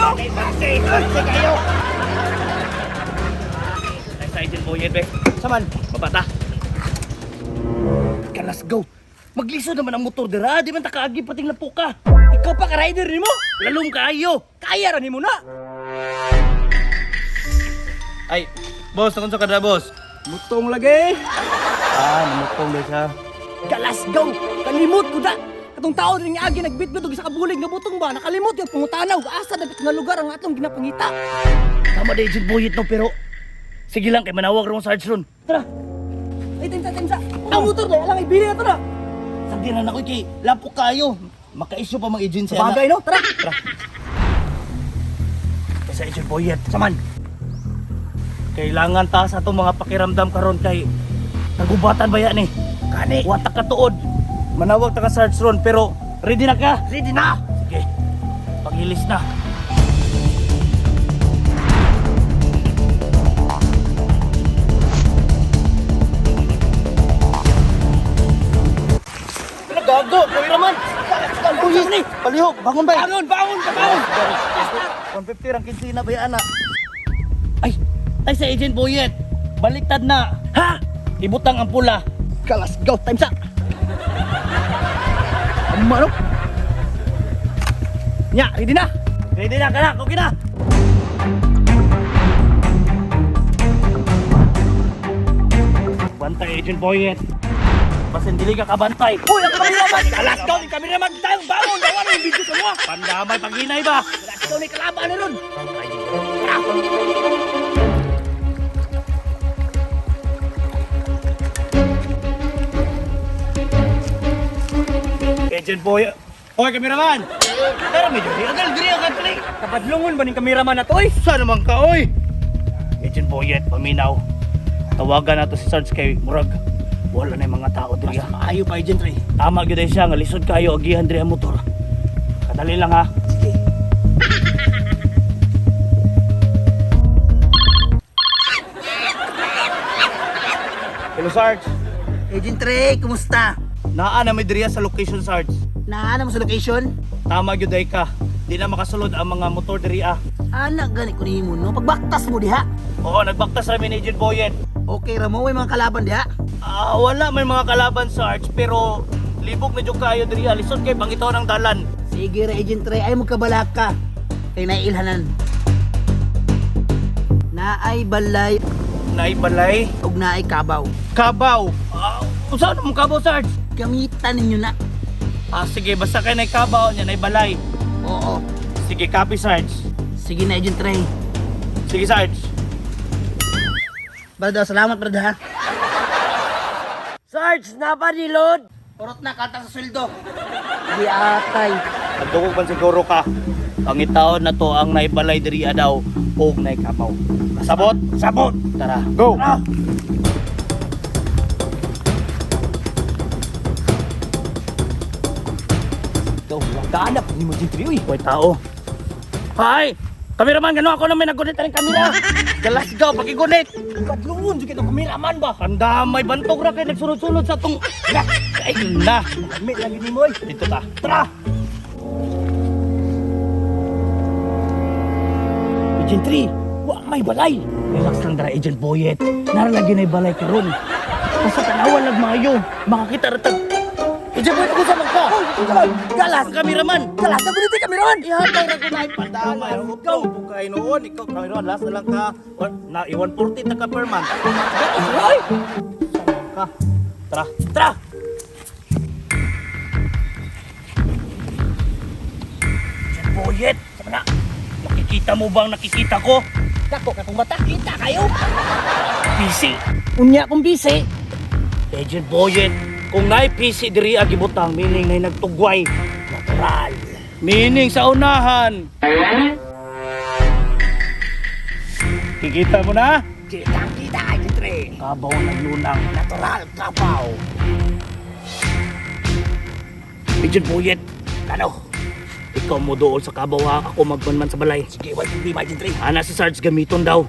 Taxi kayo. Ay, sa Agent Boyet, be. Saman. Mabata. Let's go. Magliso naman ang motor dira, di man ta kaagi pating lapo ka. Ikaw pa ka rider nimo? Lalong kayo. Kaya ra nimo na. Ay, boss, nakon sa kada boss. Mutong lagi. Namutong ba siya? Let's go. Kalimot ko da. Katong tao rin nga agi nagbitbit og sa kabulig nga butong ba nakalimot yung pangutanaw asa dapat nga lugar ang atong ginapangita. Tama na Agent Boyet no, pero sige lang kay manawag rong Sarge ron. Tara. Ay tinsa. Ang motor na lang ibili na to na. Sagdi na ako kay lapo kayo. Maka-issue pa mga agency ana. Bagay no. Tara. Sa Agent Boyet, saman. Kailangan ta sa itong mga pakiramdam karon kay nagubatan ba yan eh. Kani. Watak ka tuod. Manawag ta ka Sarge ron pero ready na ka? Ready na. Sige. Pangilis na. Gago, kuwi naman. Buhis ni. Palihog, bangon ba? Bangon. 150 rang kinsina ba yan na? Ay sa Agent Boyet. Baliktad na. Ha? Ibutang ang pula. Let's go. Time sa. Mano? Nya, ready na. Ready na ka na, okay na. Bantay Agent Boyet. Basin dili ka kabantay. Uy, ang kameraman! Let's go! Yung kameraman tayo! Bangon! Bawa na yung video sa mga! Pandamay paghinay ba? Let's go! May kalaban na ron! Agent Boyet. Hoy, kameraman! Tara medyo, agad pali. Kapadlungon ba ng kameraman na to eh? Saan naman ka, oy? Agent Boyet, paminaw. Tawagan nato si Sarge kay Murag. Wala na yung mga tao diri. Maayo pa Agent Ray. Tama gyud siya nga lisod kayo agihan diri ang motor. Kadali lang ha. Sige. Hello Sarge. Agent Ray, kumusta? Naa na may diriya sa location Sarge. Naana mo sa location? Tama gyud ka. Di na makasulod ang mga motor diri ah. Anak gani ko ni mo no? Pagbaktas mo diha. Oo, nagbaktas ra mi ni Agent Boyet. Okay ra mo, may mga kalaban diha. Wala may mga kalaban Sarge pero libog na jud kayo diri lisod kay bangitaw ng dalan. Sige ra Agent Ray, ay mo kabalaka. Kay naiilhanan. Naay balay Naibalay. ug naay kabaw. Kabaw. Unsa mo kabaw Sarge? Gamitan ninyo na. Sige, basta kay nay kabaw nya nay balay. Oo. Sige, copy Sarge. Sige na Agent Ray. Sige Sarge. Brother, salamat brother ha. Sarge, napadilod. Urot na katang sa sweldo. Di atay. Nagdugog man siguro ka. Pangitaon na to ang naibalay diri daw og nay kabaw. Sabot? Sabot. Tara, go. Tara. Ikaw, wagdaanap ni mo Agent Ray. Hoy tao. Hay! Kameraman, gano ako na may nagunit ang kamera. Galas gaw, pakigunit. Padlungon jud kitong kameraman ba? Pandamay, bantog ra kay nagsunod-sunod sa tong... Ay, na. Kami lagi ni mo. Dito ta. Tara! Agent Ray, wa may balay. Relax lang dara, Agent Boyet. Naralagi na balay karon. Basta tanawan lang maayo. Makakita ratag. Agent Boyet, kung saan ka? Galas. Ang kameraman. Galas na gunit kameraman. Ihatay ra ko na pandamay. Go! Bukay noon. Ikaw, kameraman, last na lang ka. Na, 140 na ka per month. Hoy! Ka. Tara. Tara! Agent Boyet, sama na. Nakikita mo bang nakikita ko? Dako katong mata, kita kayo. Busy. Unya akong busy. Agent Boyet, kung na'y PC diri agibutang, meaning na'y nagtugway. Natural. Meaning sa unahan. Kikita mo na? Kita, Agent Ray. Kabaw ng lunang. Natural, kapaw. Agent Boyet, ano? Ikaw mo doon sa kabaw ha, ako magmanman sa balay. Sige, why hindi ba, Agent Ray? Ana si Sarge gamiton daw.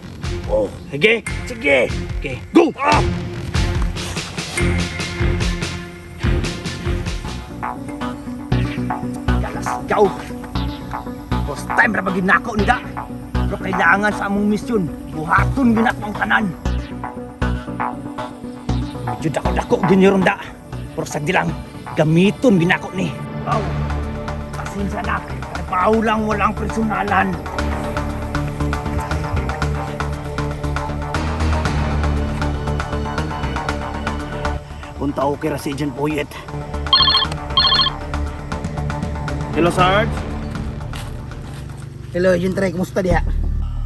Oh, sige. Sige. Okay, go! Galas, go. First time ra bagid nako nida. Pero kailangan sa among misyon, buhaton gyud ang tanan. Medyo dako-dako ginyo ronda. Pero sagdi lang, gamiton ginako ni. Wow, pasensya na. Trabaho lang, walang personalan. Punta okay ra si Agent Boyet. Hello, Sarge. Hello, Agent Ray. Kumusta diha?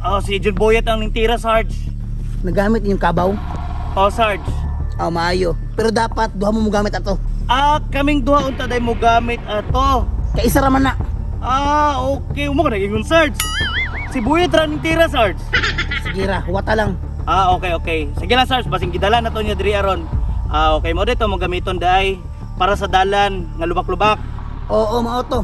Oh, si Agent Boyet ang ningtira, Sarge. Nagamit ninyong kabaw? Oh, Sarge. Maayo. Pero dapat, duha mo gamit ato. Kaming duha unta day mo gamit ato. Kay isa raman na. Okay. Umo ka naging Sarge. Si Boyet ra ningtira, Sarge. Sige ra, huwata lang. Okay. Sige lang, Sarge. Basing gidala na to niya diri aron. Okay mo dito mo gamiton day para sa dalan nga lubak-lubak. Oo, mao to.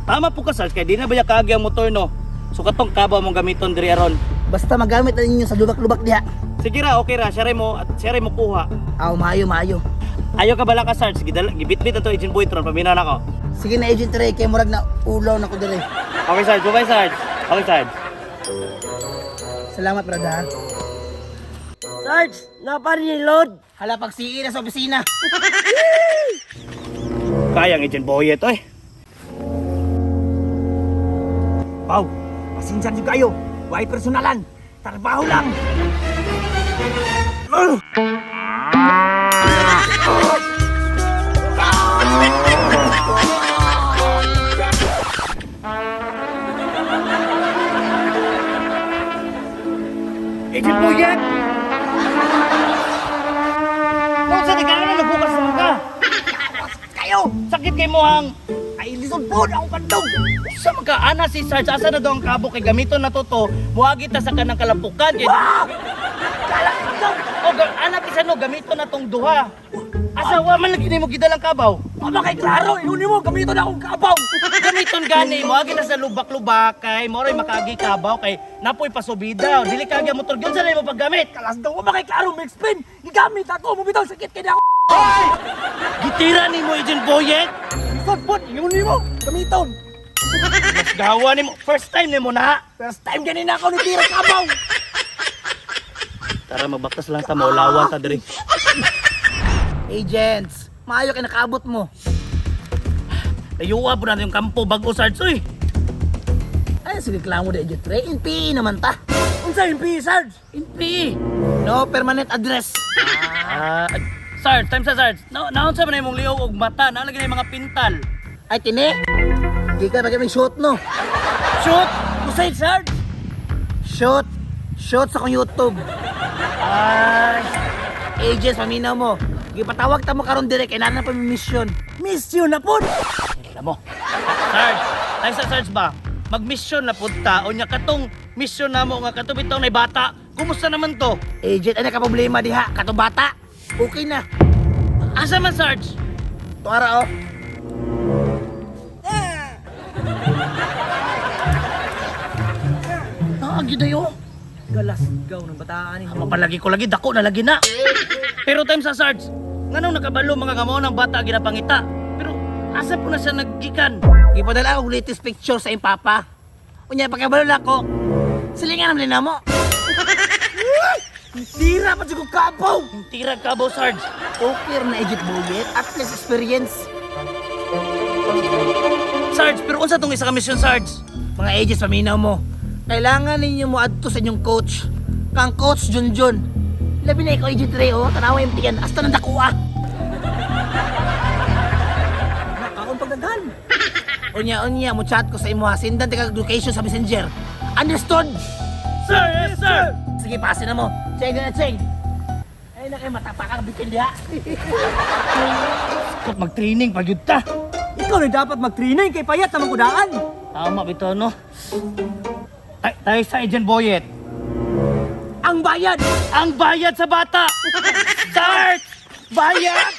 Tama po ka, Sarge, kay di na ba kaagi ang motor, no? So katong kabaw mong gamiton diri aron. Basta magamit na ninyo sa lubak-lubak diha. Sige ra, okay ra, siya rin mo kuha. Maayo. Ayaw ka bala ka, Sarge, gibit-bit ato Agent Boytron, paminan ako. Sige na, Agent Ray, kay murag na ulaw na ko dire. Okay, Sarge, bye, Sarge. Okay, Sarge. Salamat, brada. Sarge, load. Hala, pagsiin na sa opisina. Kayang Agent Boyet, oy. Wow, pasensya niyo kayo. Huwag personalan. Trabaho lang. Agent Boyet! Kung sa tika na nagbukas na ka? Kayo! Sakit kay mo hang... Ay, lisod po na akong kandog. Sa magkaana si Sarge, asa na daw ang kabo kay gamiton na to, muagi ta sa kanang kalampukan. Kay... Ah! Kala ikaw! anak isa no, gamiton na tong duha. Asa, wa man lagi mo gidalang kabaw. Mama kay klaro, inunin mo, gamito na akong kabaw. Gamiton gani, muagi na sa lubak-lubak kay moray makagi kabaw kay napoy pasubida. Dili kagi ang motor gyud sa mo paggamit. Kalas daw, mama kay klaro, may explain. Gigamit ako, mabitaw sakit kay ako. Gitira ni mo Agent Boyet. Lisod po, inunin mo, gamiton. Mas gawa ni mo, first time ni mo na. First time ganina ako nitira kabaw. Tara magbaktas lang ta, maulawan ta diri. Agents, maayo kay nakaabot mo. Ayuwa po natin yung kampo bago Sarge, uy. Ay, sige klamo de Agent Ray, in PE naman ta. Unsa yung PE, Sarge? In PE. No permanent address. Sarge, time sa Sarge. Naon sa man imong liog og mata, nalagay na yung mga pintal. Ay, tini. Di ka bagay may shoot, no? Shoot! Kusay, Sarge? Shoot. Shoot sa kong YouTube. Ay, Agents, paminaw mo. Gipatawag ta mo karon dire kay nana pa may mission. Mission na po. alam mo. Sarge, time sa Sarge ba? Mag-mission na punta o nya katong mission namo nga katong bitaw na bata. Kumusta naman to? Agent, ano ka problema diha? Kato bata. Okay na. Asa man Sarge? Tuara, oh. Naagi dayo. Galasgaw ng bataan ni. Mapalagi ko lagi, dako na lagi na. Pero time sa Sarge, nganong nakabalo mga gamo ng bata ginapangita. Pero asa po na siya naggikan? Ipadala ako latest picture sa impapa. Unya pagkabalo na ako. Silingan naman na mo. Tira pa siguro kabaw. Yung tirag kabaw Sarge. Okay na Agent Boyet. At least experience. Sarge, pero unsa tong isa ka mission Sarge? Mga agents, paminaw mo. Kailangan ninyo mo adto sa inyong coach. Kang Coach Junjun. Labi na ikaw, Agent Ray, oh. Tanawa yung tiyan. Hasta ng dakuha. Nakakong pagdaghan. Unya, mo chat ko sa imo ha. Sindan tika location sa messenger. Understood? Sir, yes sir! Sige, pasin na mo. Cheng na, Cheng. Ay, na kayo matapakang bitin diha. Kut mag-training pag yun ta. Ikaw na dapat mag-training kay payat na magkudaan. Tama bito no. Tayo sa Agent Boyet. Ang bayad. Ang bayad sa bata! Start! Bayad!